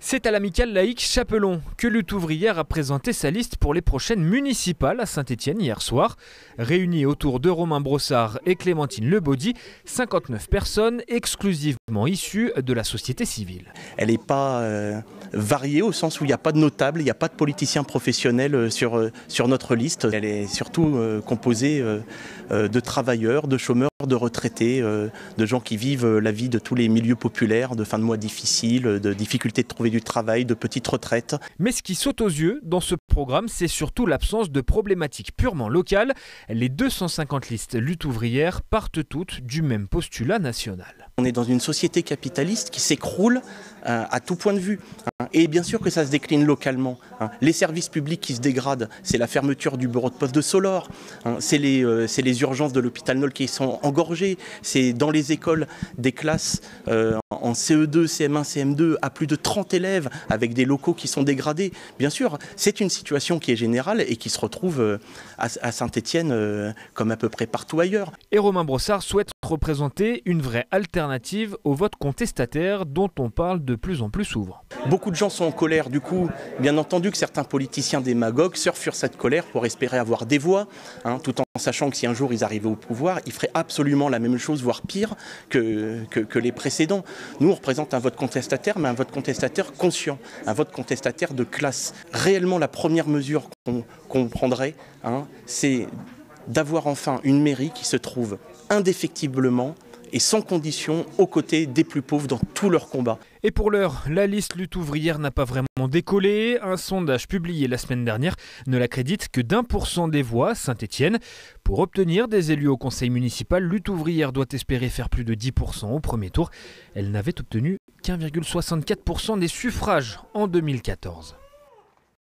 C'est à l'amicale laïque Chapelon que Lutte ouvrière a présenté sa liste pour les prochaines municipales à Saint-Étienne hier soir. Réunis autour de Romain Brossard et Clémentine Lebaudy, 59 personnes exclusivement issues de la société civile. Elle n'est pas variée au sens où il n'y a pas de notables, il n'y a pas de politiciens professionnels sur notre liste. Elle est surtout composée de travailleurs, de chômeurs, de retraités, de gens qui vivent la vie de tous les milieux populaires, de fins de mois difficiles, de difficultés de trouver du travail, de petites retraites. Mais ce qui saute aux yeux dans ce programme, c'est surtout l'absence de problématiques purement locales. Les 250 listes Lutte ouvrière partent toutes du même postulat national. On est dans une société capitaliste qui s'écroule à tout point de vue. Et bien sûr que ça se décline localement. Les services publics qui se dégradent, c'est la fermeture du bureau de poste de Solor, c'est les urgences de l'hôpital Nol qui sont engorgées, c'est dans les écoles des classes en CE2, CM1, CM2 à plus de 30 élèves avec des locaux qui sont dégradés. Bien sûr, c'est une situation qui est générale et qui se retrouve à Saint-Étienne comme à peu près partout ailleurs. Et Romain Brossard souhaite représenter une vraie alternative au vote contestataire dont on parle de plus en plus souvent. Beaucoup de gens sont en colère, du coup, bien entendu que certains politiciens démagogues surfent sur cette colère pour espérer avoir des voix, tout en sachant que si un jour ils arrivaient au pouvoir, ils feraient absolument la même chose, voire pire que les précédents. Nous, on représente un vote contestataire, mais un vote contestataire conscient, un vote contestataire de classe. Réellement, la première mesure qu'on prendrait, c'est d'avoir enfin une mairie qui se trouve indéfectiblement et sans condition aux côtés des plus pauvres dans tous leurs combats. Et pour l'heure, la liste Lutte ouvrière n'a pas vraiment décollé. Un sondage publié la semaine dernière ne l'accrédite que d'1% des voix à Saint-Étienne. Pour obtenir des élus au conseil municipal, Lutte ouvrière doit espérer faire plus de 10% au premier tour. Elle n'avait obtenu qu'1,64% des suffrages en 2014.